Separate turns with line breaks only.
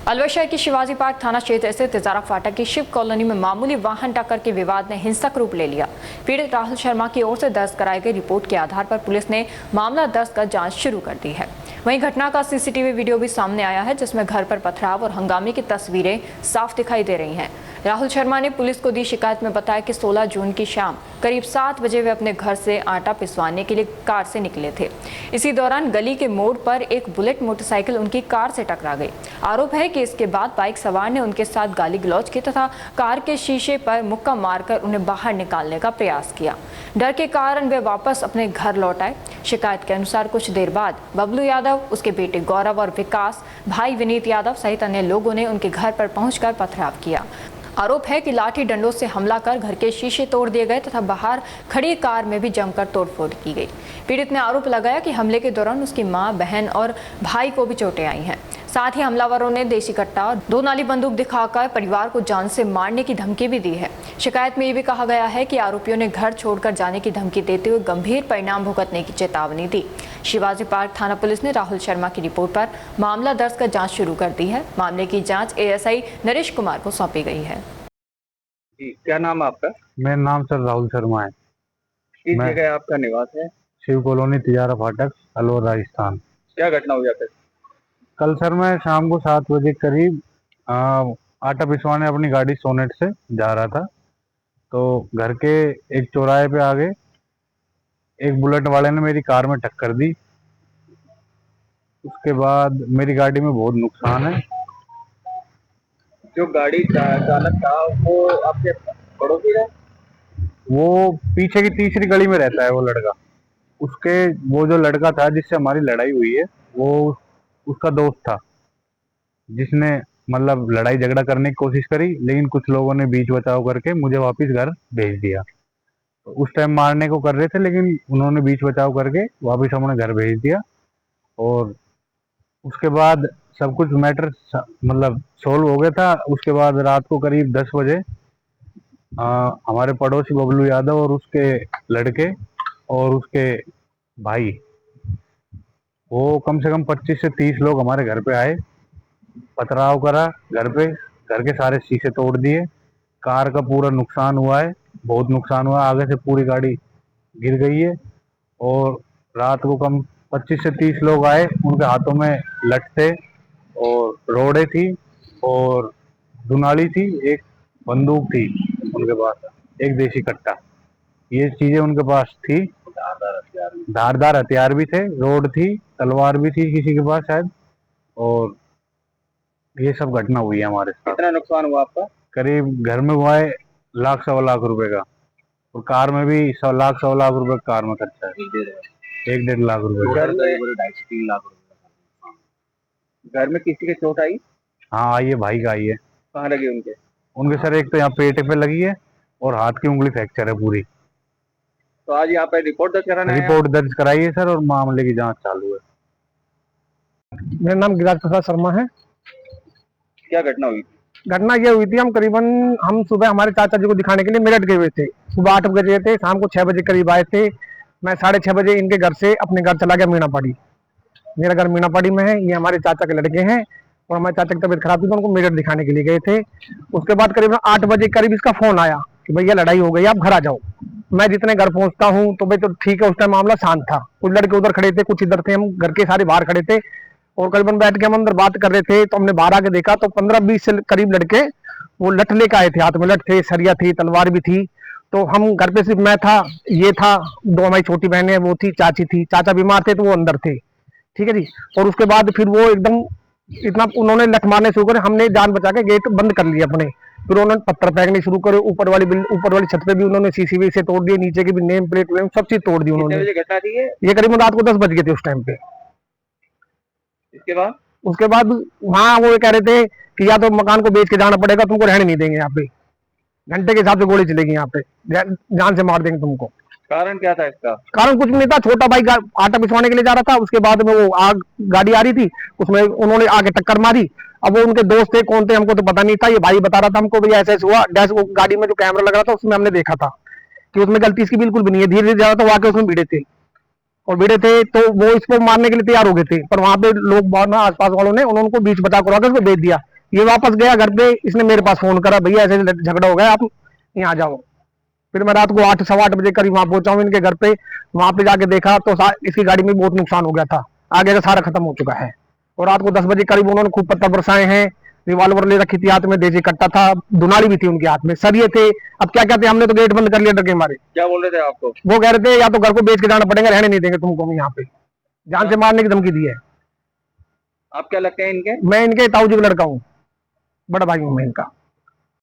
अलवर शहर की शिवाजी पार्क थाना क्षेत्र स्थित तिजारा फाटक की शिव कॉलोनी में मामूली वाहन टक्कर के विवाद ने हिंसक रूप ले लिया। पीड़ित राहुल शर्मा की ओर से दर्ज कराई गई रिपोर्ट के आधार पर पुलिस ने मामला दर्ज कर जांच शुरू कर दी है। वहीं घटना का सीसीटीवी वीडियो भी सामने आया है, जिसमें घर पर पथराव और हंगामे की तस्वीरें साफ दिखाई दे रही हैं। राहुल शर्मा ने पुलिस को दी शिकायत में बताया कि 16 जून की शाम करीब 7 बजे वे अपने घर से आटा पिसवाने के लिए कार से निकले थे। इसी दौरान गली के मोड़ पर एक बुलेट मोटरसाइकिल उनकी कार से टकरा गई। आरोप है कि इसके बाद बाइक सवार ने उनके साथ गाली गलौज की तथा कार के शीशे पर मुक्का मारकर उन्हें बाहर निकालने का प्रयास किया। डर के कारण वे वापस अपने घर लौट आए। शिकायत के अनुसार कुछ देर बाद बबलू यादव, उसके बेटे गौरव और विकास, भाई विनीत यादव सहित अन्य लोगों ने उनके घर पर पहुंचकर पथराव किया। आरोप है कि लाठी डंडों से हमला कर घर के शीशे तोड़ दिए गए तथा बाहर खड़ी कार में भी जमकर तोड़फोड़ की गई। पीड़ित ने आरोप लगाया कि हमले के दौरान उसकी मां, बहन और भाई को भी चोटें आई हैं। साथ ही हमलावरों ने देसी कट्टा और 2 नाली बंदूक दिखाकर परिवार को जान से मारने की धमकी भी दी है। शिकायत में ये भी कहा गया है कि आरोपियों ने घर छोड़कर जाने की धमकी देते हुए गंभीर परिणाम भुगतने की चेतावनी दी। शिवाजी पार्क थाना पुलिस ने राहुल शर्मा की रिपोर्ट पर मामला दर्ज कर जांच शुरू कर दी है। मामले की जांच एएसआई नरेश कुमार को सौंपी गई है।
जी, क्या नाम है आपका?
मेरा नाम सर राहुल शर्मा है।
किस जगह आपका निवास है?
शिव कॉलोनी तिजारा फाटक, अलवर, राजस्थान।
क्या घटना हुई आपके?
कल सर मैं शाम को 7 बजे करीब आटा पिसवाने अपनी गाड़ी सोनेट से जा रहा था, तो घर के एक चौराहे पे आगे एक बुलेट वाले ने मेरी कार में टक्कर दी। उसके बाद मेरी गाड़ी में बहुत नुकसान है।
जो गाड़ी चालक था वो आपके पड़ोसी है?
वो पीछे की तीसरी गली में रहता है वो लड़का। वो जो लड़का था जिससे हमारी लड़ाई हुई है, वो उसका दोस्त था, जिसने मतलब लड़ाई झगड़ा करने की कोशिश करी, लेकिन कुछ लोगों ने बीच बचाव करके मुझे वापस घर भेज दिया। तो उस टाइम मारने को कर रहे थे, लेकिन उन्होंने बीच बचाव करके वापस हमें घर भेज दिया। और उसके बाद सब कुछ मैटर मतलब सोल्व हो गया था। उसके बाद रात को करीब 10 बजे हमारे पड़ोसी बबलू यादव और उसके लड़के और उसके भाई, वो कम से कम 25 से 30 लोग हमारे घर पे आए, पथराव करा घर पे, घर के सारे शीशे तोड़ दिए। कार का पूरा नुकसान हुआ है, बहुत नुकसान हुआ है। आगे से पूरी गाड़ी गिर गई है। और रात को कम 25 से 30 लोग आए, उनके हाथों में लठ थे और रोड़े थी और दुनाली थी, एक बंदूक थी उनके पास, एक देसी कट्टा, ये चीजें उनके पास थी। धारदार हथियार भी थे, रोड थी, तलवार भी थी किसी के पास शायद। और ये सब घटना हुई है हमारे साथ।
कितना नुकसान हुआ आपका?
करीब घर में हुआ है 1 लाख सवा लाख रुपए का, और कार में भी 100 लाख सवा लाख रुपए कार में खर्चा है, 1-1.5 लाख रुपए।
घर में 2.5-3 लाख रुपए। घर में किसी के चोट आई?
हाँ आई है, भाई का आई है।
कहाँ लगी उनके?
उनके सर एक तो यहाँ पेट पे लगी है और हाथ की उंगली फ्रैक्चर है पूरी।
तो आज यहाँ पे रिपोर्ट दर्ज कराना है?
रिपोर्ट दर्ज कराई है सर, और मामले की जांच चालू है।
मेरा नाम गिराज प्रसाद शर्मा है।
क्या घटना हुई?
घटना ये हुई थी, हम सुबह हमारे चाचा जी को दिखाने के लिए मेरठ गए हुए थे। सुबह 8 बजे थे, शाम को 6 बजे करीब आए थे। मैं 6:30 बजे इनके घर से अपने घर चला गया मीनापाड़ी। मेरा घर मीनापाड़ी में है, ये हमारे चाचा के लड़के हैं और हमारे चाचा की तबीयत खराब थी तो उनको मेरठ दिखाने के लिए गए थे। उसके बाद करीब 8 बजे करीब इसका फोन आया कि भैया लड़ाई हो गई, आप घर आ जाओ। मैं जितने घर पहुंचता हूँ तो भाई तो ठीक है, उस टाइम मामला शांत था। कुछ लड़के उधर खड़े थे, कुछ इधर थे, हम घर के सारे बाहर खड़े थे और करीबन बैठ के हम अंदर बात कर रहे थे। तो हमने बाहर आके देखा तो 15-20 से करीब लड़के वो लठ लेकर आए थे, हाथ में लठ थे, सरिया थी, तलवार भी थी। तो हम घर पे सिर्फ मैं था, ये था, 2 हमारी छोटी बहनें वो थी, चाची थी, चाचा बीमार थे तो वो अंदर थे। ठीक है जी। और उसके बाद फिर वो एकदम इतना उन्होंने लठ मारने शुरू करे, हमने जान बचा के गेट बंद कर लिया अपने। फिर उन्होंने पत्थर फेंकने शुरू करे, ऊपर वाली छत पे भी उन्होंने सीसीवी से तोड़ दिए, नीचे की भी नेम प्लेट सब चीज तोड़ दी उन्होंने।
घटना थी
ये करीबन रात को 10 बज गए थे उस टाइम पे। उसके बाद वहाँ वो कह रहे थे कि या तो मकान को बेच के जाना पड़ेगा, तुमको रहने नहीं देंगे यहाँ पे, घंटे के हिसाब से गोली चलेगी यहाँ पे, जान से मार देंगे तुमको।
कारण क्या था इसका?
कारण कुछ नहीं था, छोटा भाई आटा पिसवाने के लिए जा रहा था, उसके बाद में वो गाड़ी आ रही थी, उसमें उन्होंने आगे टक्कर मारी। अब वो उनके दोस्त थे, कौन थे हमको तो पता नहीं था। ये भाई बता रहा था हमको भैया ऐसा ऐसा हुआ। डैश वो गाड़ी में जो कैमरा लग रहा था उसमें हमने देखा था कि उसमें गलती इसकी बिल्कुल भी नहीं है। धीरे धीरे जा रहा था, वो आके उसमें भिड़े थे तो वो इसको मारने के लिए तैयार हो गए थे, पर वहां पे लोग आसपास वालों ने उनको बीच बचा करवा के उसको भेज दिया ये वापस गया घर पे, इसने मेरे पास फोन करा, भैया ऐसे झगड़ा हो गया, आप यहाँ आ जाओ। फिर मैं रात को 8 सवा 8 बजे करीब वहां पहुंचा हूँ इनके घर पे। वहां पे जाके देखा तो इसकी गाड़ी में बहुत नुकसान हो गया था, आगे का सारा खत्म हो चुका है। और रात को 10 बजे करीब उन्होंने खूब पत्थर बरसाए हैं, रिवॉल्वर ले रखी थी हाथ में, देसी कट्टा था, दुनाली भी थी उनके हाथ में, सरिये थे। अब क्या कहते हैं, हमने तो गेट बंद कर लिया डर के मारे।
क्या बोल रहे थे आपको?
वो कह रहे थे या तो घर को बेच के जाना पड़ेगा, रहने नहीं देंगे तुमको हम यहाँ पे, जान से मारने की धमकी दी है।
आप क्या लगते हैं इनके?
मैं इनके ताऊ जी का लड़का हूँ, बड़ा भाई हूँ मैं इनका।